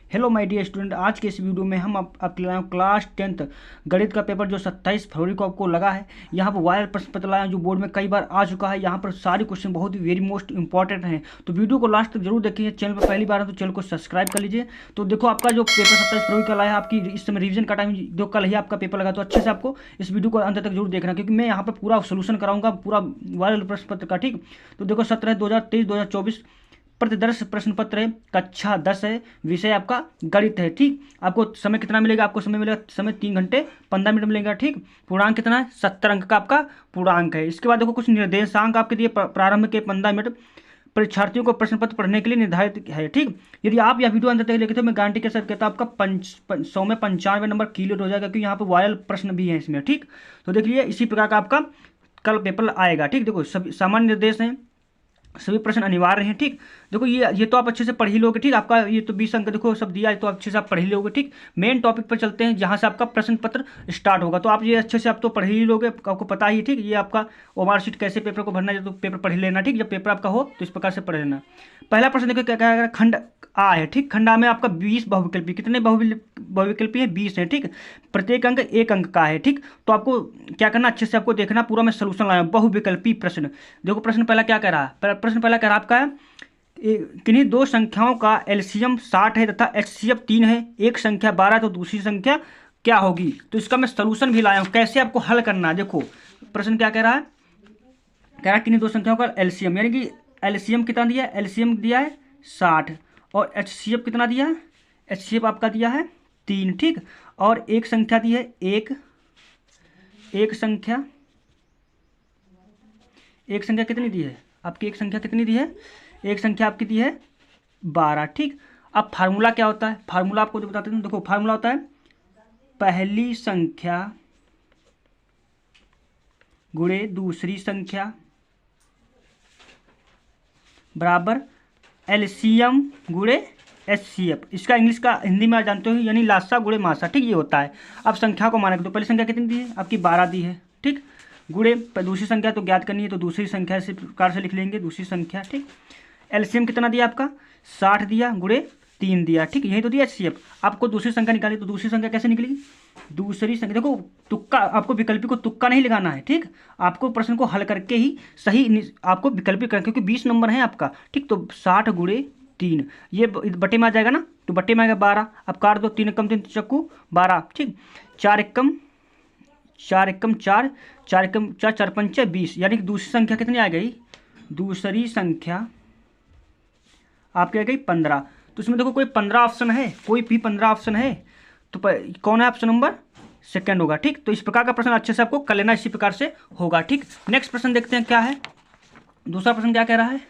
Hello my dear student, आज के इस वीडियो में हम आपके लाए हैं क्लास 10th गणित का पेपर जो 27 फरवरी को आपको लगा है। यहाँ पर वायरल प्रश्न पत्र लाए हैं जो बोर्ड में कई बार आ चुका है। यहाँ पर सारे क्वेश्चन बहुत ही वेरी मोस्ट इंपॉर्टेंट हैं, तो वीडियो को लास्ट तक जरूर देखिए। चैनल पर पहली बार है तो चैनल को सब्सक्राइब कर लीजिए। तो देखो आपका जो पेपर 27 फरवरी का लाया है, आपकी इस समय रिविजन का टाइम जो कल ही आपका पेपर लगा, तो अच्छे से आपको इस वीडियो को अंत तक जरूर देखना, क्योंकि मैं यहाँ पर पूरा सोल्यूशन कराऊंगा पूरा वायरल प्रश्न पत्र का। ठीक, तो देखो 17/2023/2024 प्रतिदर्श प्रश्न पत्र है, कक्षा 10 है, विषय आपका गणित है। ठीक, आपको समय कितना मिलेगा? आपको समय मिलेगा, समय 3 घंटे 15 मिनट मिलेगा। ठीक, पूर्णांक कितना है? 70 अंक का आपका पूर्णांक है। इसके बाद देखो कुछ निर्देशांक आपके दिए, प्रारंभ के 15 मिनट परीक्षार्थियों को प्रश्न पत्र पढ़ने के लिए निर्धारित है। ठीक, यदि आप यह वीडियो अंत तक लेके तो मैं गारंटी के साथ कहता हूँ आपका 100 में 95 नंबर क्लियर हो जाएगा, क्योंकि यहाँ पर वायरल प्रश्न भी है इसमें। ठीक, तो देखिए इसी प्रकार का आपका कल पेपर आएगा। ठीक, देखो सभी सामान्य निर्देश हैं, सभी प्रश्न अनिवार्य हैं। ठीक, देखो ये तो आप अच्छे से पढ़ ही लोगे। ठीक, आपका ये तो 20 अंक देखो सब दिया है, तो अच्छे से आप पढ़ ही लोगे। ठीक, मेन टॉपिक पर चलते हैं जहां से आपका प्रश्न पत्र स्टार्ट होगा, तो आप ये अच्छे से आप तो पढ़ ही लोगे, आपको पता ही। ठीक, ये आपका ओमार शीट कैसे पेपर को भरना है, तो पेपर पढ़ ही लेना। ठीक, जब पेपर आपका हो तो इस प्रकार से पढ़ लेना। पहला प्रश्न देखो क्या कहेगा, खंड आ है। ठीक, खंड आ में आपका 20 बहुविकल्पी, कितने बहुविकल्पी है? 20 है। ठीक, प्रत्येक अंक 1 अंक का है। ठीक, तो आपको क्या करना, अच्छे से आपको देखना, पूरा मैं सोल्यूशन लाया हूं बहुविकल्पी प्रश्न। देखो प्रश्न पहला क्या कह रहा है, प्रश्न पहला कह रहा है आपका किन्हीं दो संख्याओं का एलसीएम 60 है तथा एचसीएफ 3 है, एक संख्या 12 तो दूसरी संख्या क्या होगी? तो इसका मैं सोल्यूशन भी लाया हूं, कैसे आपको हल करना है। देखो प्रश्न क्या कह रहा है, कह रहा है किन्हीं दो संख्याओं का एलसीएम, यानी कि एलसीएम कितना दिया है? एलसीएम दिया है 60, और एचसीएफ कितना दिया है? एचसीएफ आपका दिया है 3। ठीक, और एक संख्या दी है एक संख्या कितनी दी है आपकी? एक संख्या कितनी दी है? एक संख्या आपकी दी है 12। ठीक, अब फार्मूला क्या होता है? फार्मूला आपको तो बताते हैं। देखो फार्मूला होता है पहली संख्या गुणे दूसरी संख्या बराबर एलसीएम गुणे एचसीएफ। इसका इंग्लिश का हिंदी में आप जानते हो, यानी लासा गुणे मासा। ठीक, ये होता है। अब संख्या को माना, तो पहली संख्या कितनी दी है आपकी? 12 दी है। ठीक, गुणे दूसरी संख्या तो ज्ञात करनी है, तो दूसरी संख्या इस प्रकार से लिख लेंगे, दूसरी संख्या। ठीक, एलसीएम कितना दिया आपका? 60 दिया, गुणे 3 दिया। ठीक, यही तो दिया एचसीएफ। आपको दूसरी संख्या निकाली, तो दूसरी संख्या कैसे निकलेगी? दूसरी संख्या देखो, तुक्का, आपको विकल्पी को तुक्का नहीं लगाना है। ठीक, आपको प्रश्न को हल करके ही सही आपको विकल्पी करना, क्योंकि 20 नंबर है आपका। ठीक, तो 60 गुणे 3, ये बटे में आ जाएगा ना, तो बटे में आएगा 12। अब काट दो, 3 एकम 3 चक्कू 12। ठीक, 4 एकम 4, 4 एकम 4, 4 पंचे 20, यानी कि दूसरी संख्या कितनी आ गई? दूसरी संख्या आपकी आ गई 15। तो इसमें देखो कोई 15 ऑप्शन है, कोई भी 15 ऑप्शन है, तो कौन है? ऑप्शन नंबर सेकंड होगा। ठीक, तो इस प्रकार का प्रश्न अच्छे से आपको कर लेना, इसी प्रकार से होगा। ठीक, नेक्स्ट प्रश्न देखते हैं क्या है। दूसरा प्रश्न क्या कह रहा है?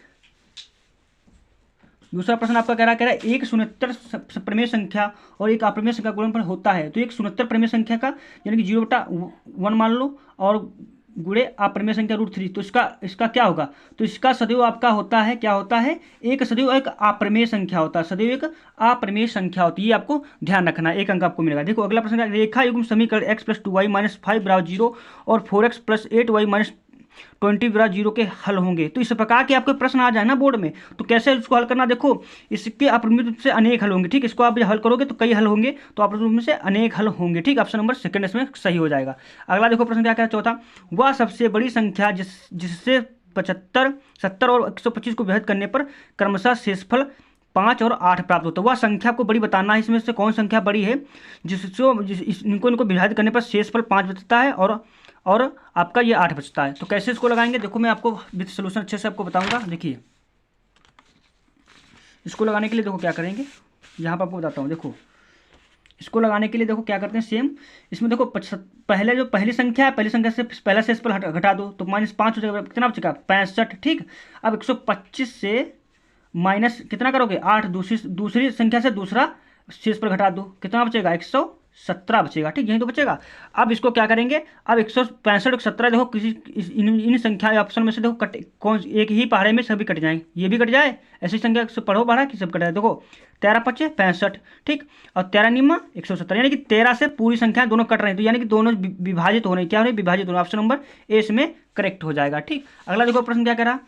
दूसरा प्रश्न आपका कह रहा है एक शून्यतर प्रमेय संख्या और एक अप्रमेय संख्या गुणनफल होता है, तो एक शून्यतर प्रमेय संख्या का यानी कि 0/1 मान लो, और गुणे अप्रमेय संख्या √3, तो इसका क्या होगा? तो इसका सदैव आपका होता है, क्या होता है? एक सदैव एक अप्रमेय संख्या होता है, सदैव एक अप्रमेय संख्या होती है। ये आपको ध्यान रखना, एक अंक आपको मिलेगा। देखो अगला प्रश्न, रेखा युग्म समीकरण x + 2y - 5 = 0 और 4x + 8y - 20 = 0 के हल होंगे। तो इस प्रकार के आपके प्रश्न आ जाए ना बोर्ड में, तो कैसे इसको हल करना? देखो इसके अपरिमित रूप से अनेक हल होंगे। ठीक, इसको आप हल करोगे तो कई हल होंगे, तो अपरिमित रूप में से अनेक हल होंगे। ठीक, ऑप्शन नंबर सेकंड इसमें सही हो जाएगा। अगला देखो प्रश्न क्या कह रहा है, चौथा, वह सबसे बड़ी संख्या जिससे 75, 70 और 125 को विभाजित करने पर क्रमशः शेषफल 5 और 8 प्राप्त होता है। वह संख्या को बड़ी बताना है, इसमें से कौन संख्या बड़ी है इनको विभाजित करने पर शेषफल 5 बचता है और आपका ये 8 बचता है। तो कैसे इसको लगाएंगे? देखो मैं आपको विद सोल्यूशन अच्छे से आपको बताऊंगा। देखिए इसको लगाने के लिए देखो क्या करेंगे, यहाँ पर आपको बताता हूँ। देखो इसको लगाने के लिए देखो क्या करते हैं, सेम इसमें देखो पहले जो पहली संख्या है, पहली संख्या से पहला शेषफल घटा दो, तो -5 हो जाएगा, कितना बचेगा? 65। ठीक, अब 125 से माइनस कितना करोगे? 8, दूसरी संख्या से दूसरा शेषफल घटा दो, कितना बचेगा? 117 बचेगा। ठीक, यही तो बचेगा। अब इसको क्या करेंगे, अब 165 और 17 देखो किसी इन संख्या ऑप्शन में से देखो कौन एक ही पहाड़े में सभी कट जाएंगे, ये भी कट जाए, ऐसी संख्या से पढ़ो पढ़ा कि सब कट जाए। देखो 13 × 5 = 65। ठीक, और 13 निम्न 170, यानी कि 13 से पूरी संख्या दोनों कट रहे हैं, तो यानी कि दोनों विभाजित हो रहे हैं। क्या हो रहे हैं? विभाजित हो रहे हैं। ऑप्शन नंबर ए इसमें करेक्ट हो जाएगा। ठीक, अगला देखो प्रश्न क्या कह रहा,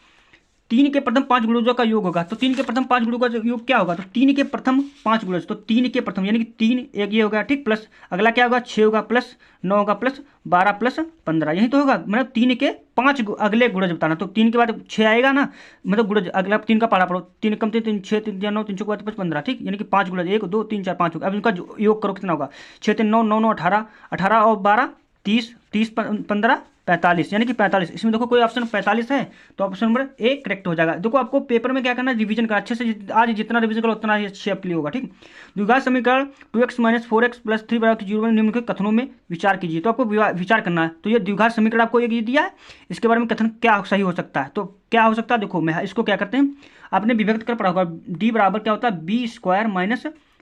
3 के प्रथम 5 गुणजों का योग होगा। तो 3 के प्रथम 5 गुणों का योग क्या होगा? तो 3 के प्रथम 5 गुणज, तो 3 के प्रथम यानी कि 3 एक ये होगा, ठीक, प्लस अगला क्या होगा? 6 होगा, प्लस 9 होगा, प्लस 12 प्लस 15, यही तो होगा। मतलब 3 के 5 अगले गुणज बताना। तो 3 के बाद 6 आएगा ना, मतलब गुणज अगला 3 का पढ़ा पड़ो, 3 कम 3 6 3 9 3 के बाद 15, ठीक, यानी कि 5 गुणज 1 2 3 4 5 होगा। अब इनका योग करो कितना होगा? 6 3 9 9 9 18, 18 और 12 30, 30 15 45, यानी कि 45। इसमें देखो कोई ऑप्शन 45 है, तो ऑप्शन नंबर ए करेक्ट हो जाएगा। देखो आपको पेपर में क्या करना है, रिवीजन करना अच्छे से, आज जितना रिवीजन करो उतना अच्छे अपली होगा, ठीक। द्विघात समीकरण 2x - 4x + 3 = 0 निम्नलिखित कथनों में विचार कीजिए। तो आपको विचार करना है। तो ये द्विघात समीकरण आपको ये दिया है, इसके बारे में कथन क्या सही हो सकता है? तो क्या हो सकता है, देखो मैं इसको क्या करते हैं, आपने विभक्त कर पढ़ा होगा, डी बराबर क्या होता है? b² -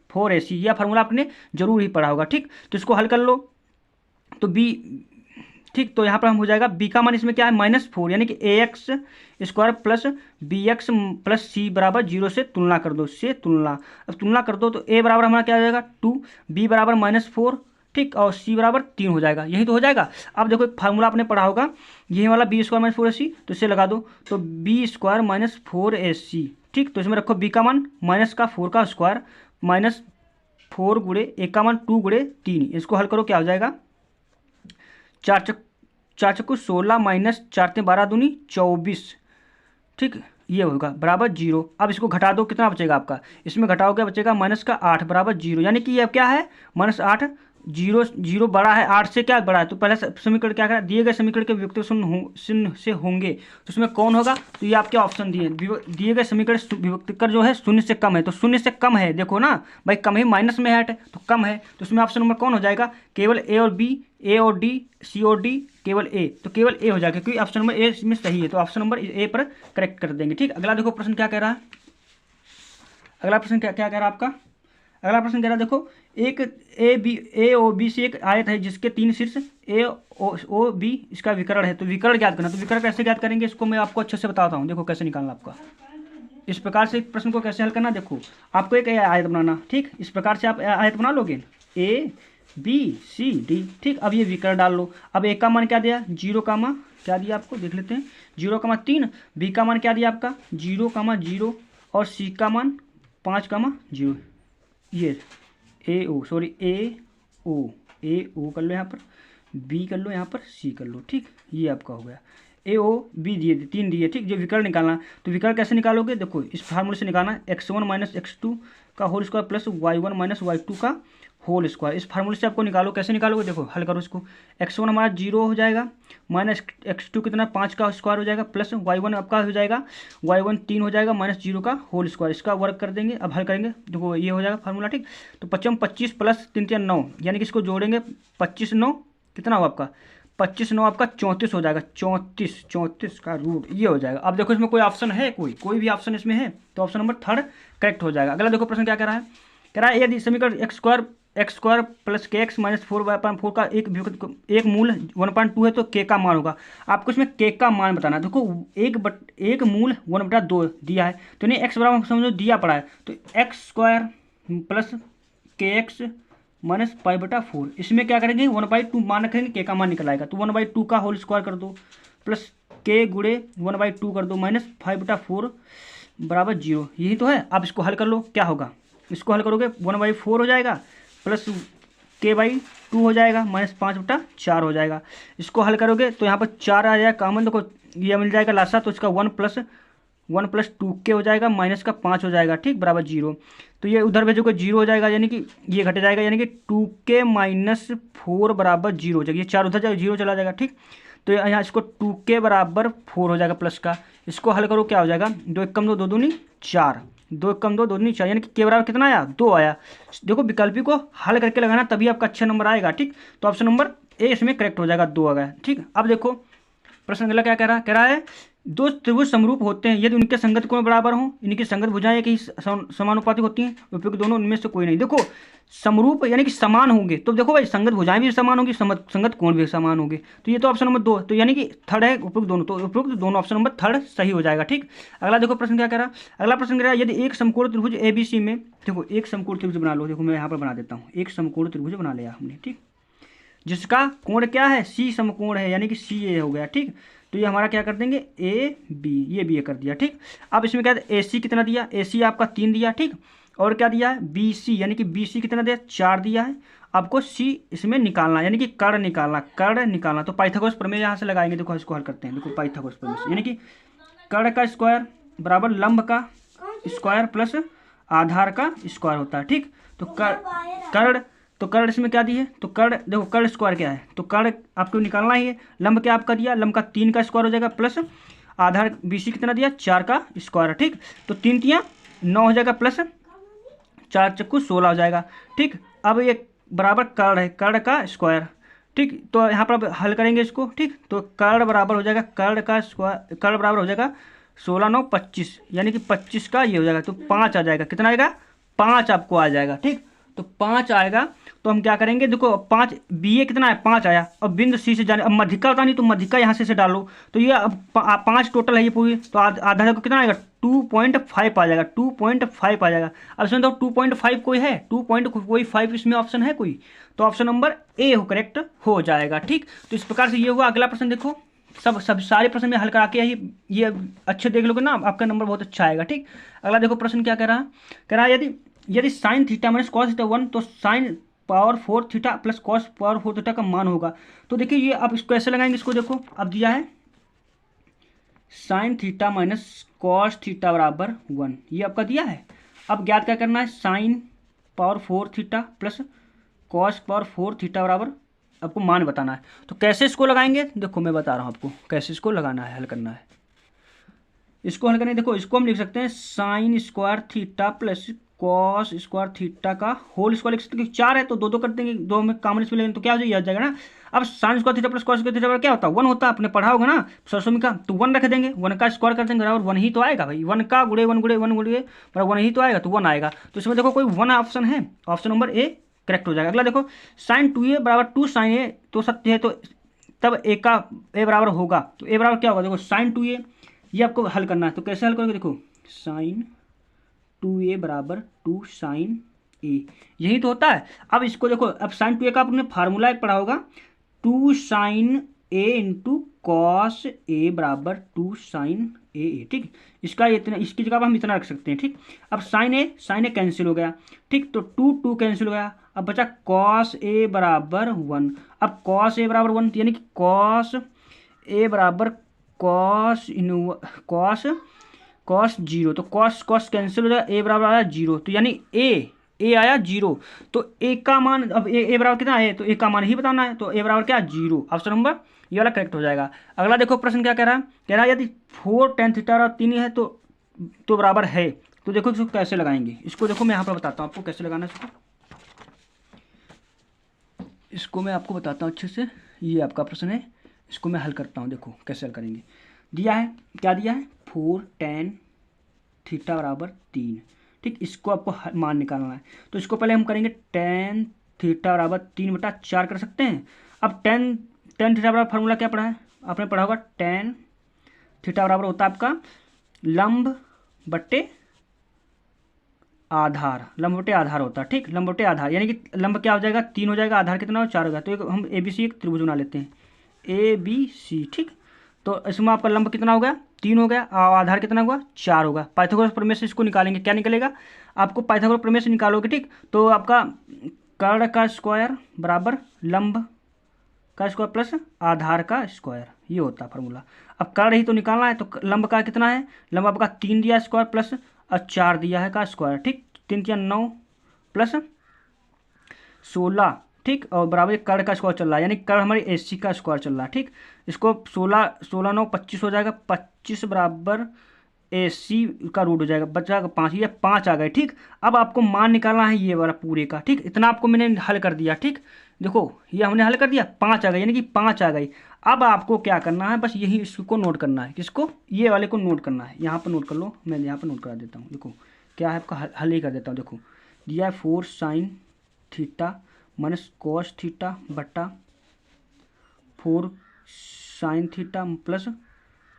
4ac, यह फार्मूला आपने जरूर ही पढ़ा होगा, ठीक। तो इसको हल कर लो, तो b, ठीक, तो यहाँ पर हम हो जाएगा b का मान इसमें क्या है? -4, यानी कि ax² plus bx plus c बराबर 0 से तुलना कर दो, से तुलना। अब तुलना कर दो तो a बराबर हमारा क्या हो जाएगा? 2, b बराबर -4, ठीक, और c बराबर 3 हो जाएगा, यही तो हो जाएगा। अब देखो एक फार्मूला आपने पढ़ा होगा, यही वाला b² - 4ac, तो इसे लगा दो, तो b² - 4ac, ठीक। तो इसमें रखो b का मान -4 का स्क्वायर -4 गुणे a का मान 2 गुणे 3, इसको हल करो, क्या हो जाएगा? 4 चक्कू 16 -4 × 12 दूनी 24, ठीक, ये होगा बराबर 0। अब इसको घटा दो, कितना बचेगा आपका? इसमें घटाओगे बचेगा -8 बराबर 0, यानी कि ये क्या है? -8, 0 0 बड़ा है 8 से, क्या बड़ा है? तो पहला समीकरण क्या करा, दिए गए समीकरण के विभक्त शून्य से होंगे, तो उसमें कौन होगा? तो ये आपके ऑप्शन दिए गए समीकरण विभक्त कर जो है शून्य से कम है, तो शून्य से कम है, देखो ना भाई, कम ही माइनस में है तो कम है, तो उसमें ऑप्शन नंबर कौन हो जाएगा? केवल ए और बी, ए और डी, सी और डी, केवल ए, तो केवल ए हो जाएगा, क्योंकि ऑप्शन नंबर ए इसमें सही है, तो ऑप्शन नंबर ए पर करेक्ट कर देंगे, ठीक। अगला देखो प्रश्न क्या कह रहा है, अगला प्रश्न क्या क्या कह रहा है आपका? अगला प्रश्न कह रहा है, देखो एक ए ओ बी से एक आयत है जिसके 3 शीर्ष ए ओ बी इसका विकर्ण है, तो विकर्ण ज्ञात करना। तो विकर्ण कैसे ज्ञात करेंगे, इसको मैं आपको अच्छे से बताता हूँ, देखो कैसे निकालना आपका। इस प्रकार से एक प्रश्न को कैसे हल करना, देखो आपको एक आयत बनाना, ठीक, इस प्रकार से आप आयत बना लोगे, ए बी सी डी, ठीक। अब ये विकर्ण डाल लो। अब ए का मान क्या दिया? 0, क्या दिया आपको, देख लेते हैं, 0,3। बी का मान क्या दिया आपका? 0,0, और सी का मान 5,0। ये ए ओ कर लो यहाँ पर, बी कर लो यहाँ पर, सी कर लो, ठीक, ये आपका हो गया। ए ओ बी दिए, 3 दिए, ठीक। जो विकर्ण निकालना, तो विकर्ण कैसे निकालोगे, देखो इस फार्मूले से निकालना, x1 - x2 का whole square plus y1 - y2 का होल स्क्वायर, इस फार्मूले से आपको निकालो। कैसे निकालोगे, देखो हल करो इसको, x1 हमारा 0 हो जाएगा, माइनस x2 कितना 5 का स्क्वायर हो जाएगा, प्लस y1 आपका हो जाएगा, y1 3 हो जाएगा, -0 का होल स्क्वायर, इसका वर्क कर देंगे। अब हल करेंगे, देखो ये हो जाएगा फार्मूला, ठीक। तो 25 प्लस 3 3 9, यानी कि इसको जोड़ेंगे, 25 9 कितना हुआ आपका? 25 9 आपका 34 हो जाएगा, 34 का रूट, ये हो जाएगा। अब देखो इसमें कोई ऑप्शन है, कोई भी ऑप्शन इसमें है, तो ऑप्शन नंबर 3 करेक्ट हो जाएगा। अगला देखो प्रश्न क्या कह रहा है, कह रहा है यदि समीकरण x² प्लस kx - 4/4 का एक मूल 1/2 है, तो k का मान होगा। आपको इसमें k का मान बताना है। देखो एक मूल 1/2 दिया है, तो नहीं x बराबर समझो दिया पड़ा है, तो x² प्लस kx - 5/4, इसमें क्या करेंगे 1/2 मान रखेंगे, k का मान निकल आएगा, तो 1/2 का होल स्क्वायर कर दो, प्लस k गुणे 1/2 कर दो, -5/4 बराबर 0, यही तो है। अब इसको हल कर लो, क्या होगा, इसको हल करोगे 1/4 हो जाएगा, प्लस k/2 हो जाएगा, -5/4 हो जाएगा। इसको हल करोगे तो यहाँ पर 4 आ जाएगा कॉमन, देखो ये मिल जाएगा लासा, तो इसका 1 + 2k हो जाएगा, माइनस का 5 हो जाएगा, ठीक, बराबर 0। तो ये उधर भेजोगे 0 हो जाएगा, यानी कि ये घट जाएगा, यानी कि 2k - 4 बराबर 0 हो जाएगा, ये 4 उधर जाएगा 0 चला जाएगा, ठीक। तो यहाँ इसको 2k बराबर 4 हो जाएगा प्लस का, इसको हल करो क्या हो जाएगा, 2 × 1 = 2, 2 दूनी 4, 2 × 2 = 2 दूनी 4, यानी कि k बराबर कितना आया, 2 आया। देखो विकल्पी को हल करके लगाना, तभी आपका अच्छा नंबर आएगा, ठीक। तो ऑप्शन नंबर ए इसमें करेक्ट हो जाएगा, 2 आ गया, ठीक। अब देखो प्रश्न अगला क्या कह रहा है, दो त्रिभुज समरूप होते हैं यदि उनके संगत कोण बराबर हों, इनकी संगत भुजाएं एक ही समानुपातिक होती हैं, उपयुक्त दोनों उनमें से कोई नहीं। देखो समरूप यानी कि समान होंगे, तो देखो भाई संगत भुजाएं भी समान होंगी, संगत कोण भी समान होंगे, तो ये तो ऑप्शन नंबर 2, तो यानी कि थर्ड है उपयुक्त दोनों, तो उपयुक्त दोनों ऑप्शन नंबर 3 सही हो जाएगा, ठीक। अगला देखो प्रश्न क्या कह रहा है, अगला प्रश्न कह रहा है यदि एक समकोण त्रिभुज ABC में, देखो एक समकोण त्रिभुज बना लो, देखो मैं यहाँ पर बना देता हूँ, एक समकोण त्रिभुज बना लिया हमने, ठीक, जिसका कोण क्या है, C समकोण है, यानी कि CA हो गया, ठीक। तो ये हमारा क्या कर देंगे ए बी, ये बी ए कर दिया। ठीक, अब इसमें क्या ए सी कितना दिया, ए सी आपका 3 दिया। ठीक, और क्या दिया है बी सी, यानी कि बी सी कितना दिया 4 दिया है। आपको सी इसमें निकालना, यानी कि कर्ण निकालना। तो पाइथागोरस प्रमेय यहाँ से लगाएंगे। देखो इसको हल करते हैं। देखो पाइथागोरस प्रमेय से, यानी कि कर्ण का स्क्वायर बराबर लंब का स्क्वायर प्लस आधार का स्क्वायर होता है। ठीक, तो कर्ण इसमें क्या दी है, तो कर्ण देखो कर्ण स्क्वायर क्या है, तो कर्ण आपको निकालना ही है। लंब क्या आपका दिया, लंब का 3 का स्क्वायर हो जाएगा प्लस आधार बीसी कितना दिया 4 का स्क्वायर। ठीक, तो 3 तियाँ 9 हो जाएगा प्लस 4 चक्कू 16 हो जाएगा। ठीक, अब ये बराबर कर्ण है, कर्ण का स्क्वायर। ठीक, तो यहाँ पर अब हल करेंगे इसको। ठीक, तो कर्ण बराबर हो जाएगा कर्ण का स्क्वायर, कर्ण बराबर हो जाएगा 16 9 25, यानी कि 25 का ये हो जाएगा, तो 5 आ जाएगा। कितना आएगा 5 आपको आ जाएगा। ठीक, तो 5 आएगा। तो हम क्या करेंगे, देखो 5 बी ए कितना है 5 आया, अब बिंदु सी से जाने, अब मध्यिका होता नहीं तो मध्यिका यहाँ से डालो, तो ये अब 5 टोटल है ये पूरी, तो आधा को कितना आएगा 2.5 आ जाएगा, 2.5 आ जाएगा। अब इसमें तो 2.5 कोई है, 2.5 इसमें ऑप्शन है कोई, तो ऑप्शन नंबर ए हो करेक्ट हो जाएगा। ठीक, तो इस प्रकार से ये हुआ। अगला प्रश्न देखो, सब सारे प्रश्न में हल करा के ये अच्छे देख लोगे ना, आपका नंबर बहुत अच्छा आएगा। ठीक, अगला देखो प्रश्न क्या कह रहा है यदि sine theta minus cos theta 1, तो sine power 4 theta plus cos power 4 theta का मान होगा। तो देखिए ये अब इसको कैसे लगाएंगे, इसको देखो अब दिया है sine theta minus cos theta बराबर 1, ये आपका दिया है। अब ज्ञात क्या करना है, sine power 4 theta plus cos power 4 theta बराबर आपको मान बताना है। तो कैसे इसको लगाएंगे, देखो मैं बता रहा हूँ आपको कैसे इसको लगाना है, हल करना है। इसको हल करने देखो, इसको हम लिख सकते हैं sine square theta plus cos square theta का होल स्क्वायर लिख सकते हैं, 4 है तो 2 कर देंगे, 2 में कॉमन इसमें लेंगे तो क्या हो जाएगा ना। अब sine square theta plus cos square theta क्या होता है 1 होता है, आपने पढ़ा होगा ना सरसों में का, तो 1 रख देंगे, 1 का स्क्वायर कर देंगे बराबर 1 ही तो आएगा भाई, 1 का गुड़े 1 गुड़े 1 गुड़े बराबर 1 ही तो आएगा, तो 1 आएगा। तो इसमें देखो कोई 1 ऑप्शन है, ऑप्शन नंबर ए करेक्ट हो जाएगा। अगला देखो साइन 2a बराबर 2 साइन ए, तो सत्य है, तो तब ए का ए बराबर होगा, तो ए बराबर क्या होगा, देखो साइन 2a, ये आपको हल करना है। तो कैसे हल करोगे, देखो साइन 2a बराबर 2 साइन ए, यही तो होता है। अब इसको देखो, अब साइन 2a का आपने फार्मूला एक पढ़ा होगा, 2 sign A into cos A बराबर 2 साइन ए। ठीक, इसका इतना, इसकी जगह हम इतना रख सकते हैं। ठीक, अब साइन ए कैंसिल हो गया। ठीक, तो 2 कैंसिल हो गया, अब बचा कॉस ए बराबर 1। अब कॉस ए बराबर 1, यानी कि कॉस ए बराबर कॉस 0, तो कॉस कैंसिल हो जाएगा, ए बराबर आया 0, तो यानी ए आया 0। तो ए का मान, अब ए बराबर कितना है, तो ए का मान ही बताना है, तो ए बराबर क्या 0, ऑप्शन नंबर ये वाला करेक्ट हो जाएगा। अगला देखो प्रश्न क्या कह रहा है यदि 4 tan थीटा और 3 है तो बराबर है, तो देखो इसको कैसे लगाएंगे। इसको देखो मैं यहाँ पर बताता हूँ आपको कैसे लगाना है इसको मैं आपको बताता हूँ अच्छे से। ये आपका प्रश्न है, इसको मैं हल करता हूँ, देखो कैसे हल करेंगे। दिया है, क्या दिया है 4 tan थीटा बराबर 3। ठीक, इसको आपको मान निकालना है, तो इसको पहले हम करेंगे tan थीटा बराबर 3/4 कर सकते हैं। अब tan थीटा बराबर फार्मूला क्या पढ़ा है आपने, पढ़ा होगा tan थीटा बराबर होता है आपका लंब बट्टे आधार होता है। ठीक, लंब बटे आधार, यानी कि लंब क्या हो जाएगा 3 हो जाएगा, आधार कितना हो 4 होगा, तो एक हम ABC एक त्रिभुज बना लेते हैं ABC। ठीक, तो इसमें आपका लंब कितना हो गया 3 हो गया, आधार कितना हुआ 4 होगा। पाइथागोरस प्रमेय से इसको निकालेंगे, क्या निकलेगा आपको, पाइथागोरस प्रमेय से निकालोगे। ठीक, तो आपका कर्ण का स्क्वायर बराबर लंब का स्क्वायर प्लस आधार का स्क्वायर, ये होता है फार्मूला। अब कर्ण ही तो निकालना है, तो लंब का कितना है, लंब आपका 3 दिया स्क्वायर प्लस 4 दिया है का स्क्वायर। ठीक, 3 3 9 प्लस 16। ठीक, और बराबर कर्ण का स्क्वायर चल रहा है, यानी कर्ण हमारी AC का स्क्वायर चल रहा है। ठीक, इसको 16 9 25 हो जाएगा, 25 बराबर AC का रूट हो जाएगा, बचा 5, ये 5 आ गए। ठीक, अब आपको मान निकालना है ये वाला पूरे का। ठीक, इतना आपको मैंने हल कर दिया। ठीक, देखो ये हमने हल कर दिया, 5 आ गए, यानी कि 5 आ गई। अब आपको क्या करना है, बस यही इसको नोट करना है, किसको, ये वाले को नोट करना है। यहाँ पर नोट कर लो, मैं यहाँ पर नोट करा देता हूँ। देखो क्या है आपका हल ही कर देता हूँ। देखो दिया है 4 sine theta minus cos theta बट्टा 4 sine theta plus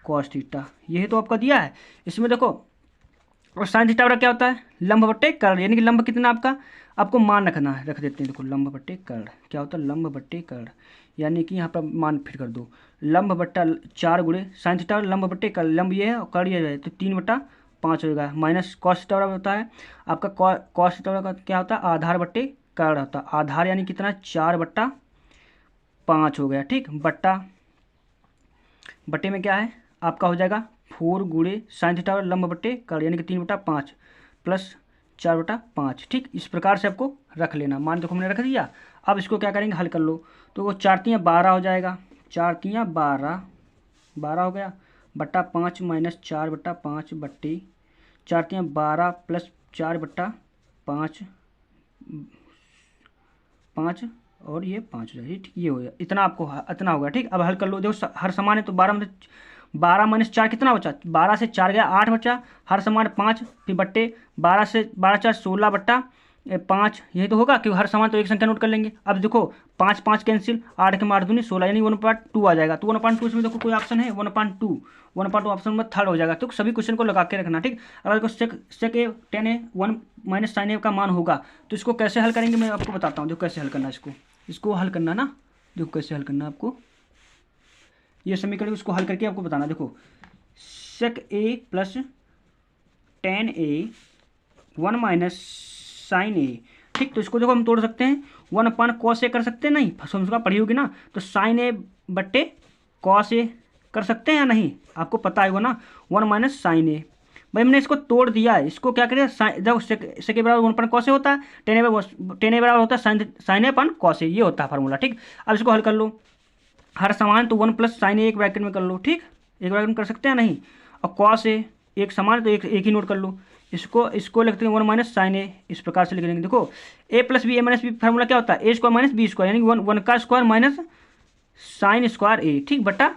cos theta, यही तो आपका दिया है। इसमें देखो और साइन थीटा बराबर क्या होता है, लंब बट्टे कर्ण, यानी कि लंब कितना आपका, आपको मान रखना है, रख देते हैं। देखो लंब बट्टे कर्ण क्या होता है, लंब बट्टे कर्ण, यानी कि यहाँ पर मान फिट कर दो, लंब बट्टा 4 गुणे साइन थीटा लंब बट्टे कर्ण, लंब ये है और कर्ण ये है, तो 3/5 होगा, माइनस कॉस थीटा बराबर होता है आपका कॉस थीटा का क्या होता है, आधार बट्टे कर्ण होता है, आधार यानी कितना 4/5 हो गया, ठीक। बट्टे में क्या है आपका हो जाएगा 4 गुणे साइन थीटा लंब बट्टे कर्ण, यानी कि 3/5 प्लस 4/5, ठीक। इस प्रकार से आपको रख लेना, मान देखो हमने रख दिया। अब इसको क्या करेंगे, हल कर लो, तो वो 4 तियाँ 12 हो जाएगा, 4 तियाँ 12 हो गया, बट्टा 5 माइनस 4/5 बट्टे 4 तियाँ 12 प्लस 4/5 5 और ये 5 हो जाएगा, ठीक। ये हो गया, इतना आपको इतना होगा, ठीक। अब हल कर लो, देखो हर समान है तो 12 माइनस 4 कितना बचा, 12 से 4 गया 8 बचा, हर समान 5, फिर बट्टे 12 से 12 4 16/5, यही तो होगा क्योंकि हर समान तो एक संख्या नोट कर लेंगे। अब देखो 5 5 कैंसिल, 8 के 8 दूनी 16, यानी 1/2 आ जाएगा, तो 1/2 इसमें देखो कोई ऑप्शन है 1/2 ऑप्शन नंबर 3 हो जाएगा। तो सभी क्वेश्चन को लगा के रखना, ठीक। अगर देखो सेक ए 10a 1 माइनस साइन ए का मान होगा तो इसको कैसे हल करेंगे मैं आपको बताता हूँ। देखो कैसे हल करना है, इसको हल करना ना, देखो कैसे हल करना है आपको, ये समीकरण उसको हल करके आपको बताना। देखो सेक ए प्लस 10a 1 माइनस साइन ए, ठीक। तो इसको देखो हम तोड़ सकते हैं, 1/cos ए कर सकते हैं, नहीं समझ पढ़ी होगी ना, तो साइन ए बट्टे कॉस ए कर सकते हैं या नहीं, आपको पता है वो ना, 1 माइनस साइन ए। भाई हमने इसको तोड़ दिया है, इसको क्या करें, जब सेक ए बराबर 1/cos ए होता है, 10a बराबर होता है साइन ए अपन cos ए, ये होता है फार्मूला, ठीक। अब इसको हल कर लो, हर समान तो 1 प्लस साइन ए एक ब्रैकेट में कर लो, ठीक, एक ब्रैकेट में कर सकते हैं नहीं, और कॉस ए एक समान तो एक ही नोट कर लो, इसको लिखते हैं 1 माइनस साइन ए, इस प्रकार से लिख देंगे। देखो ए प्लस बी ए माइनस बी फार्मूला क्या होता है, ए स्क्वायर माइनस बी स्क्वायर, यानी 1 का स्क्वायर माइनस साइन स्क्वायर ए, ठीक, बटा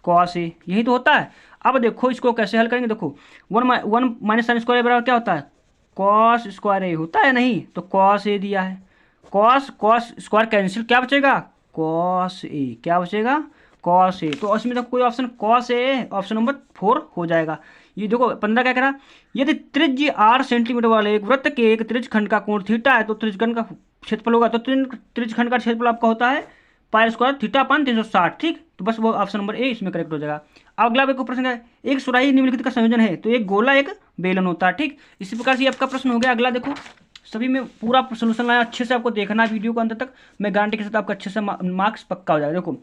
कॉस ए, यही तो होता है। अब देखो इसको कैसे हल करेंगे, देखो 1 माइनस साइन स्क्वायर बराबर क्या होता है, कॉस स्क्वायर ए होता है नहीं, तो कॉस ए दिया है, कॉस स्क्वायर कैंसिल, क्या बचेगा कॉस ए, क्या बचेगा कॉस ए, तो इसमें तो कोई option cos A option number 4 हो जाएगा। ये देखो 15 क्या करा, यदि त्रिज्य 8 सेंटीमीटर वाले एक वृत्त के एक त्रिज्यखंड का कोण थीटा है तो त्रिज्यखंड का क्षेत्रफल होगा, तो त्रिज्यखंड का क्षेत्रफल आपका होता है पाई स्क्वायर थीटा अपन 360, ठीक। तो बस वो ऑप्शन नंबर ए इसमें करेक्ट हो जाएगा। अब अगला एक प्रश्न है, एक सुराही निम्नलिखित का संयोजन है तो एक गोला एक बेलन होता है, ठीक। इसी प्रकार से आपका प्रश्न हो गया। अगला देखो, सभी में पूरा सोल्यूशन लाया, अच्छे से आपको देखना है वीडियो को अंत तक, मैं गारंटी के साथ आपका अच्छे से मार्क्स पक्का हो जाएगा। देखो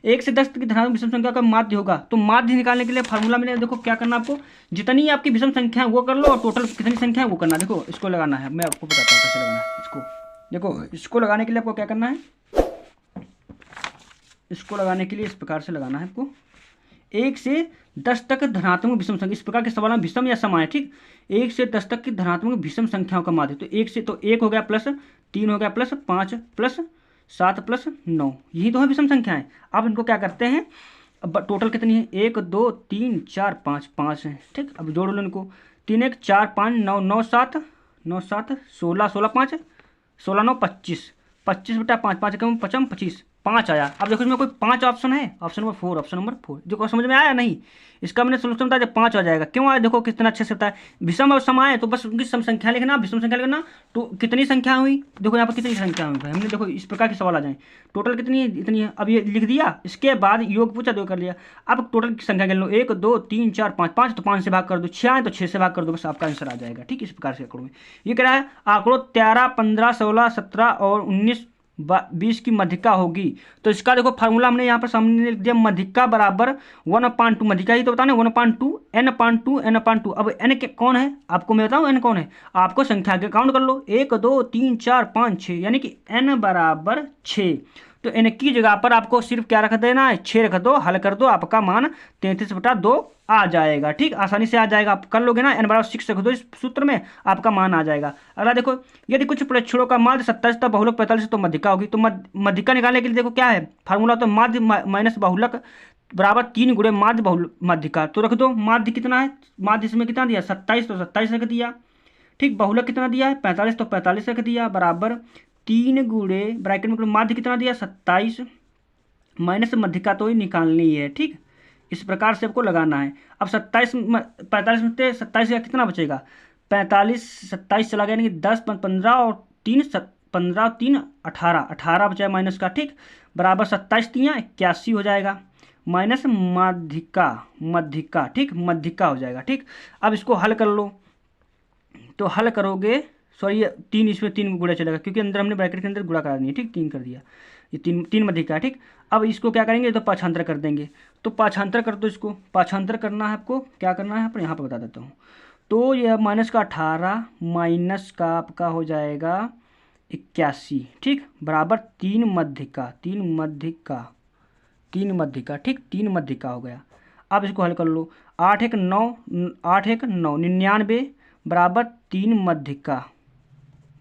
1 से 10 की धनात्मक विषम संख्या का माध्य होगा, तो माध्य निकालने के लिए फार्मूला में देखो क्या करना, आपको जितनी आपकी विषम संख्या है वो कर लो और टोटल कितनी संख्या है वो करना। देखो इसको लगाना है, मैं आपको बताता हूँ कैसे लगाना है इसको। देखो इसको लगाने के लिए आपको क्या करना है, इसको लगाने के लिए इस प्रकार से लगाना है आपको, 1 से 10 तक धनात्मक विषम संख्या, इस प्रकार के सवाल में विषम या सम आए, ठीक। 1 से 10 तक की धनात्मक विषम संख्याओं का माध्य, तो 1 से तो 1 हो गया प्लस 3 हो गया प्लस 5 प्लस 7 प्लस 9, यही तो है विषम संख्याएं। अब इनको क्या करते हैं, अब टोटल कितनी है, 1 2 3 4 5 है, ठीक। अब जोड़ लो इनको, 3 1 4 5 9 9 7 9 7 16 16 5 16 9 25 25/5 5 कम 55 25 5 आया। अब देखो इसमें कोई 5 ऑप्शन है, ऑप्शन नंबर 4 देखो समझ में आया नहीं, इसका मैंने सोल्यूशन बताया जब 5 आ जाएगा, क्यों आया देखो कितना अच्छे से होता है। विषम और सम आए तो बस उनकी सम संख्या लिखना, विषम संख्या लिखना, तो कितनी संख्या हुई, देखो यहाँ पर कितनी संख्या हुई भाई, हमने देखो इस प्रकार के सवाल आ जाए, टोटल कितनी है इतनी है, अब ये लिख दिया, इसके बाद योग पूछा दो कर लिया। अब टोटल की संख्या गिन लो, 1 2 3 4 5 5 तो 5 से भाग कर दो, 6 है तो 6 से भाग कर दो, बस आपका आंसर आ जाएगा, ठीक। इस प्रकार से करोगे। ये क्या है, आंकड़ों 13 15 16 17 और 19 20 की मध्यिका होगी, तो इसका देखो फार्मूला हमने यहाँ पर सामने लिख दिया, मध्यिका बराबर 1/2, मध्यिका ही तो बताना 1/2 n/2 अब n के कौन है आपको मैं बताऊँ, n कौन है, आपको संख्या के काउंट कर लो, 1 2 3 4 5 6, यानी कि n बराबर 6, तो n की जगह पर आपको सिर्फ क्या रख देना है, 6 रख दो, हल कर दो, आपका मान 33/2 आ जाएगा, ठीक। आसानी से आ जाएगा, आप कर लोगे ना, n बराबर 6 रख दो इस सूत्र में, आपका मान आ जाएगा। अगला देखो, यदि कुछ प्रेक्षणों का माध्य 27 तथा बहुलक 45 तो मध्यिका होगी, तो मध्यिका निकालने के लिए देखो क्या है फार्मूला, तो माध्य माइनस बहुलक बराबर 3 गुणे माध्य मध्यिका, तो रख दो माध्य कितना है, माध्य इसमें कितना दिया 27 तो 27 रख दिया, ठीक। बहुलक कितना दिया है 45 तो 45 रख दिया, बराबर 3 गुणे ब्रैकेट में माध्य कितना दिया 27 माइनस मध्यिका तो ही निकालनी है, ठीक। इस प्रकार से आपको लगाना है। अब 45 में से 27 का कितना बचेगा, 45 27 चला गया, यानी कि 10 15 और 3 15 3 18, 18 बचा माइनस का, ठीक, बराबर 27 3 81 हो जाएगा, माइनस माध्यिका, मध्यिका, ठीक, मध्यिका हो जाएगा, ठीक। अब इसको हल कर लो, तो हल करोगे, सॉरी ये 3 इसमें 3 गुणा चलेगा क्योंकि अंदर हमने ब्रैकेट के अंदर गुणा करा दिया, ठीक, 3 कर दिया, ये 3 मध्यिका, ठीक। अब इसको क्या करेंगे, तो पाछांतर कर देंगे, तो पाछांतर कर दो, इसको पाछांतर करना है आपको, क्या करना है, पर यहाँ पर बता देता हूँ। तो ये माइनस का 18 माइनस का आपका हो जाएगा 81, ठीक, बराबर 3 मध्यिका, 3 मध्यिका, 3 मध्यिका, ठीक, 3 मध्यिका हो गया। अब इसको हल कर लो, 8 1 9, 8 1 9 99 बराबर 3 मध्यिका,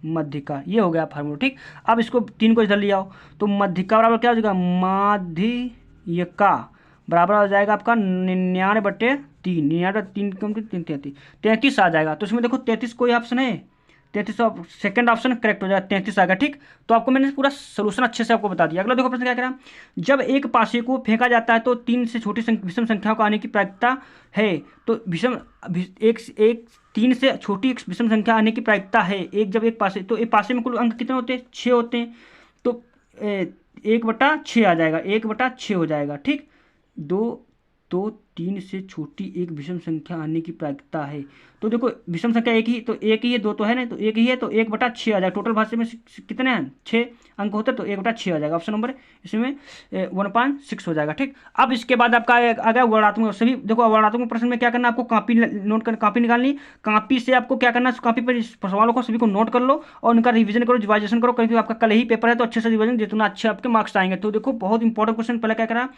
मध्यिका, ये हो गया फार्मूला, ठीक। अब इसको 3 को इधर ले आओ, तो मध्यिका बराबर क्या हो जाएगा, माध्यिका बराबर हो जाएगा आपका 99/3, 99/3 कम 3 33 आ जाएगा। तो इसमें देखो 33 कोई ऑप्शन है, 33 सेकंड ऑप्शन करेक्ट हो जाएगा, 33 आ गया, ठीक। तो आपको मैंने पूरा सोल्यूशन अच्छे से आपको बता दिया। अगला देखो प्रश्न क्या कह रहा है, जब एक पासे को फेंका जाता है तो 3 से छोटी विषम संख्याओं को आने की प्रायिकता है, तो एक 3 से छोटी एक विषम संख्या आने की प्रायिकता है, एक जब एक पासे, तो एक पासे में कुल अंक कितने होते हैं, 6 होते हैं, तो 1/6 आ जाएगा, 1/6 हो जाएगा, ठीक। 3 से छोटी एक विषम संख्या आने की प्रायिकता है, तो देखो विषम संख्या एक ही, तो एक ही है, 2 तो है नहीं, तो एक ही है, तो 1/6 आ जाएगा। टोटल भाषा में कितने हैं, 6 अंक होते हैं, तो 1/6 आ जाएगा, ऑप्शन नंबर इसमें 1.6 हो जाएगा, ठीक। अब इसके बाद आपका आ गया वर्णात्मक। सभी देखो वर्णात्मक प्रश्न में क्या करना है आपको, कॉपी नोट कर, कॉपी निकालनी, कॉपी से आपको क्या करना है, कॉपी पर सवालों को सभी को नोट कर लो और उनका रिवीजन करो, रिवाइजेशन करो, क्योंकि आपका कल ही पेपर है, तो अच्छे से रिवीजन जितना अच्छे आपके मार्क्स आएंगे। तो देखो बहुत इंपॉर्टेंट क्वेश्चन पहले क्या करा,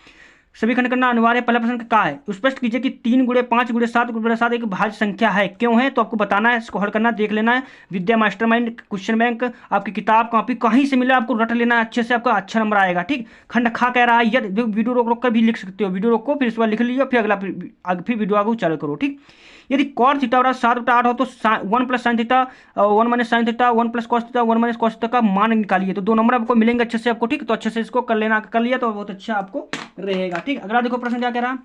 सभी खंड करना अनिवार्य। पहला प्रश्न क्या है, स्पष्ट कीजिए कि 3 × 5 × 7 × 7 एक भाज्य संख्या है, क्यों है, तो आपको बताना है, इसको हल करना, देख लेना है, विद्या मास्टरमाइंड क्वेश्चन बैंक आपकी किताब कॉपी कहीं से मिले आपको रट लेना है अच्छे से, आपका अच्छा नंबर आएगा, ठीक। खंड खा कह रहा है, यदि वीडियो रोक कर भी लिख सकते हो, वीडियो रोको फिर इस बार लिख लीजिए, फिर अगला फिर वीडियो आगे चालू करो, ठीक। यदि cos थीटा बराबर 7/8 हो तो 1 + sin theta 1 - sin theta 1 + cos theta 1 - cos theta का मान निकालिए, तो 2 नंबर आपको मिलेंगे अच्छे से आपको, ठीक। तो अच्छे से इसको कर लेना, कर लिया तो बहुत अच्छा आपको रहेगा, ठीक। अगला देखो प्रश्न क्या कह रहा,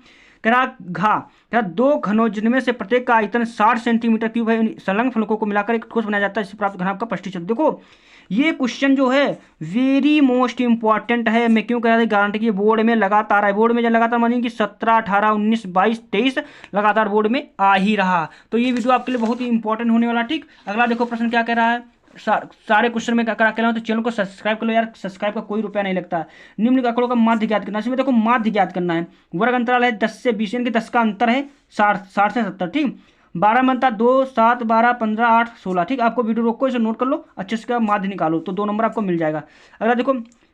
कह रहा 2 घनों जिनमें से प्रत्येक का आयतन 60 सेंटीमीटर क्यूब है, संलग्न फलकों को मिलाकर एक ठोस बनाया जाता है, इससे प्राप्त घन आपका स्पष्टीकरण। देखो ये क्वेश्चन जो है वेरी मोस्ट इंपॉर्टेंट है, मैं क्यों कह रहा था, गारंटी की बोर्ड में लगातार है, बोर्ड में जब लगातार मानिए कि 17 18 19 22 23 लगातार बोर्ड में आ ही रहा, तो ये वीडियो आपके लिए बहुत ही इंपॉर्टेंट होने वाला, ठीक। अगला देखो प्रश्न क्या कह रहा है, सारे क्वेश्चन में क्या करा के, तो चैनल को सब्सक्राइब कर लो यार, सब्सक्राइब का कोई रुपया नहीं लगता। निम्न आंकड़ों का माध्य ज्ञात करना, इसमें देखो माध्य ज्ञात करना है, वर्ग अंतराल है 10 से 20, यानी कि 10 का अंतर है 60 से 70, ठीक। 12 बनता 2 7 12 15 8 16, ठीक। आपको वीडियो रोको, इसे नोट कर लो, अच्छे से का माध्य निकालो, तो 2 नंबर आपको मिल जाएगा। अगला देखो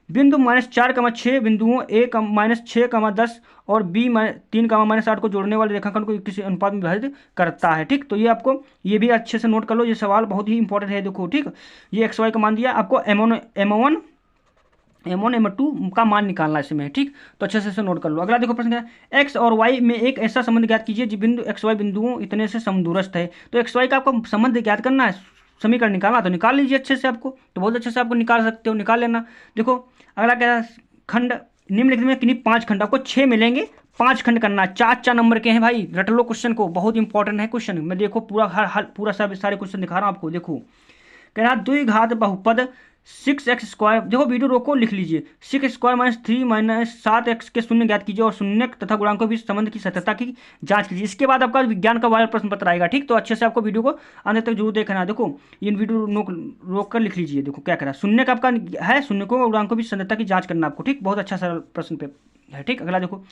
बिंदु -4,6 बिंदुओं A -6,10 और B -3,-8 को जोड़ने वाले रेखाखंड को किसी अनुपात में विभाजित करता है, ठीक। तो ये आपको ये भी अच्छे से नोट कर लो, ये सवाल बहुत ही इंपॉर्टेंट है, देखो, ठीक। ये XY का मान दिया आपको, M1 M2 का मान निकालना है इसमें, ठीक। तो अच्छे से इसे नोट कर लो। अगला देखो प्रश्न क्या है, x और y में एक ऐसा संबंध ज्ञात कीजिए जो बिंदु XY बिंदुओं इतने से समदूरस्थ है, तो XY का आपको संबंध ज्ञात करना है, समीकरण निकालना, तो निकाल लीजिए अच्छे से, आपको तो बहुत अच्छे से आपको निकाल सकते हो, निकाल लेना। देखो अगला क्या खंड निम्नलिखित में किन्हीं 5 खंड, आपको 6 मिलेंगे, 5 खंड करना, 4 नंबर के हैं भाई, रट लो क्वेश्चन को, बहुत इंपॉर्टेंट है क्वेश्चन। मैं देखो पूरा सारे क्वेश्चन दिखा रहा हूँ आपको, देखो कह रहा द्विघात बहुपद 6x², देखो वीडियो रोको लिख लीजिए, 6x² - 3 - 7x के शून्य ज्ञात कीजिए और शून्य तथा गुणांकों के बीच संबंध की सत्यता की जांच कीजिए। इसके बाद आपका विज्ञान का वाला प्रश्न पत्र आएगा, ठीक। तो अच्छे से आपको वीडियो को अंत तक जरूर देखना है। देखो ये वीडियो रोक कर लिख लीजिए, देखो क्या कह रहा है, शून्य का आपका है, शून्य को गुणांकों के बीच सत्यता की जांच करना आपको, ठीक। बहुत अच्छा सरल प्रश्न पे है, ठीक। अगला देखो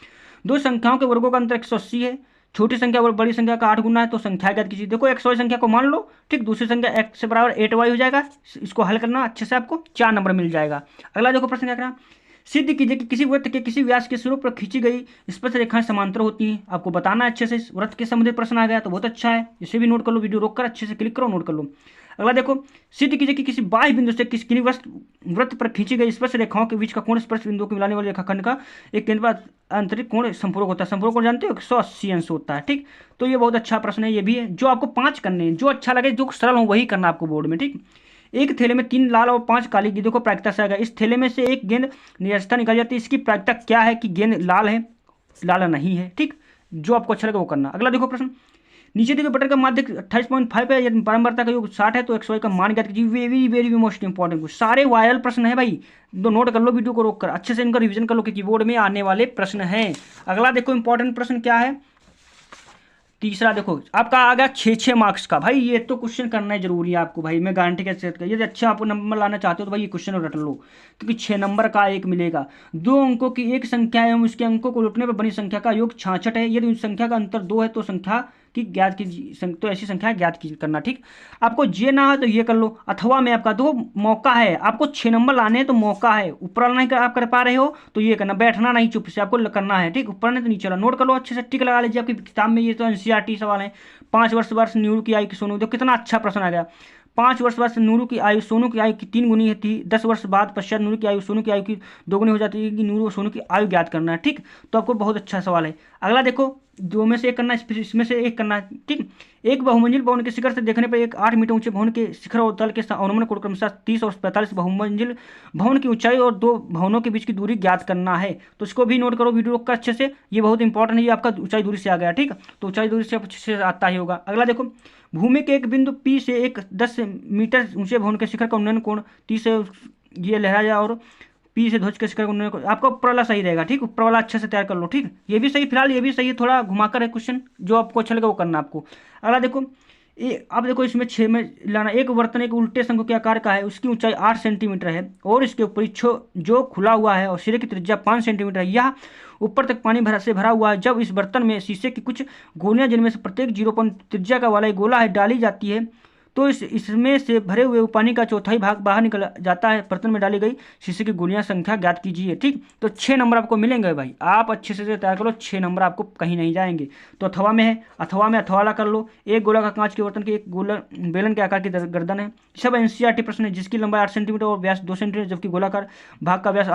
2 संख्याओं के वर्गों का अंतर 180 है, छोटी संख्या और बड़ी संख्या का 8 गुना है, तो संख्या ज्ञात कीजिए। देखो XY संख्या को मान लो, ठीक, दूसरी संख्या x से बराबर 8y हो जाएगा, इसको हल करना अच्छे से, आपको 4 नंबर मिल जाएगा। अगला देखो प्रश्न क्या करना, सिद्ध कीजिए कि किसी वृत्त के किसी व्यास के स्वरूप पर खींची गई स्पर्श रेखाएं समांतर होती हैं, आपको बताना है अच्छे से। वृत्त के संबंधित प्रश्न आ गया तो बहुत अच्छा है, इसे भी नोट कर लो, वीडियो रोक कर अच्छे से क्लिक करो, नोट कर लो। अगला देखो सिद्ध कीजिए कि किसी बाह्य बिंदु से किसी वृत्त पर खींची गई स्पर्श रेखाओं के बीच का कोण स्पर्श बिंदुओं को मिलाने वाले रेखाखंड का एक केंद्र पर आंतरिक कोण संपूरक होता है, संपूरक कोण जानते हो 180 अंश होता है, ठीक। तो ये बहुत अच्छा प्रश्न है, ये भी है, जो आपको 5 करने हैं, जो अच्छा लगे जो सरल हो वही करना आपको बोर्ड में, ठीक। एक थैले में 3 लाल और 5 काली गेंदों को प्रायिकता से आएगा, इस थैले में से एक गेंद निरस्ता निकाली जाती है, इसकी प्रायिकता क्या है कि गेंद लाल है, लाल नहीं है, ठीक। जो आपको अच्छा लगे वो करना। अगला देखो प्रश्न, नीचे देखिए बटन का माध्यक 28.5 है, यदि बारंबारता का योग 60 है तो XY का मान ज्ञात कीजिए। वेरी वेरी मोस्ट इंपॉर्टेंट, सारे वायरल प्रश्न है भाई, तो नोट कर लो, वीडियो को रोककर अच्छे से इनका रिवीजन कर लो कि कीबोर्ड में आने वाले प्रश्न हैं। अगला देखो इंपॉर्टेंट प्रश्न क्या है, तीसरा देखो आपका आ गया 6 मार्क्स का। भाई ये तो क्वेश्चन करना ही जरूरी है आपको भाई, मैं गारंटी के साथ यदि अच्छा आप नंबर लाना चाहते हो तो भाई ये क्वेश्चन रट लो, क्योंकि 6 नंबर का एक मिलेगा। 2 अंकों की एक संख्या एवं उसके अंकों को लौटने पर बनी संख्या का योग 66 है, यदि उस संख्या का अंतर 2 है तो संख्या की ज्ञात की, तो ऐसी संख्या ज्ञात करना। ठीक, आपको ये ना है तो ये कर लो, अथवा में आपका दो मौका है, आपको 6 नंबर लाने हैं तो मौका है, ऊपर वाला नहीं आप कर पा रहे हो तो ये करना, बैठना नहीं चुप से आपको करना है। ठीक, ऊपर नहीं तो नीचे वाला नोट कर लो, अच्छे से टिक लगा लीजिए आपकी किताब में, ये तो NCERT सवाल है। 5 वर्ष नूरू की आयु की सोनू, देखो कितना अच्छा प्रश्न आ गया। 5 वर्ष नूरू की आयु सोनू की आयु की 3 गुनी है थी, 10 वर्ष बाद पश्चात नूरू की आयु सोनू की आयु की 2 गुनी हो जाती है कि नूरू और सोनू की आयु ज्ञात करना है। ठीक, तो आपको बहुत अच्छा सवाल है। अगला देखो 2 में से एक करना है, इसमें से एक करना है। ठीक, एक बहुमंजिल भवन के शिखर से देखने पर एक 8 मीटर ऊंचे भवन के शिखर और तल के अनुमान कोण क्रमशः 30 और 45 बहुमंजिल भवन की ऊंचाई और 2 भवनों के बीच की दूरी ज्ञात करना है। तो इसको भी नोट करो वीडियो का अच्छे से, ये बहुत इंपॉर्टेंट है, ये आपका ऊंचाई दूरी से आ गया। ठीक, तो ऊंचाई दूरी से अच्छे से आता ही होगा। अगला देखो भूमि के एक बिंदु P से एक 10 मीटर ऊंचे भवन के शिखर का उन्नयन कोण 30 से ये लहराया और P से ध्वज के शिखर का उन्नयन कोण, आपका ऊपर वाला सही रहेगा। ठीक, ऊपर वाला अच्छे से तैयार कर लो। ठीक, ये भी सही, फिलहाल ये भी सही है, थोड़ा घुमाकर है क्वेश्चन, जो आपको अच्छा लगे वो करना आपको। अगला देखो अब देखो इसमें 6 में लाना, एक बर्तन एक उल्टे शंकु के आकार का है, उसकी ऊंचाई 8 सेंटीमीटर है और इसके ऊपर जो खुला हुआ है और सिरे की त्रिज्या 5 सेंटीमीटर है, यह ऊपर तक पानी भरा हुआ है। जब इस बर्तन में शीशे की कुछ गोलियां जिनमें से प्रत्येक 0 त्रिज्या का वाला एक गोला है डाली जाती है, तो इसमें से भरे हुए पानी का चौथाई भाग बाहर निकल जाता है। बर्तन में डाली गई शीशे की गोलियां संख्या ज्ञात कीजिए। ठीक, तो 6 नंबर आपको मिलेंगे भाई, आप अच्छे से तैयार करो, 6 नंबर आपको कहीं नहीं जाएंगे। तो अथवा में है, अथवा में अथवाला कर लो। एक गोला का कांच के बर्तन की एक गोला बेलन के आकार की गर्दन है, सब NCERT प्रश्न है, जिसकी लंबाई 8 सेंटीमीटर और व्यास 2 सेंटीमीटर, जबकि गोलाकार भाग का व्यास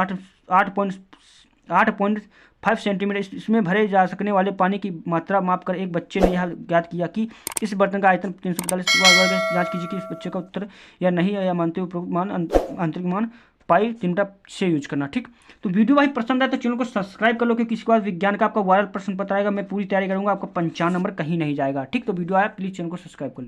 8.5 सेंटीमीटर। इसमें भरे जा सकने वाले पानी की मात्रा माप कर एक बच्चे ने यह ज्ञात किया कि इस बर्तन का आयतन 345 वर्ग है। जांच कीजिए कि इस बच्चे का उत्तर या नहीं है, या मानते हुए मान आंतरिक मान पाई चिमटा से यूज करना। ठीक, तो वीडियो भाई पसंद आए तो चैनल को सब्सक्राइब कर लो, क्योंकि इसके बाद विज्ञान का आपका वायरल प्रश्न पता रहेगा, मैं पूरी तैयारी करूंगा, आपका 55 नंबर कहीं नहीं जाएगा। ठीक, तो वीडियो आया प्लीज चैनल को सब्सक्राइब कर लीजिए।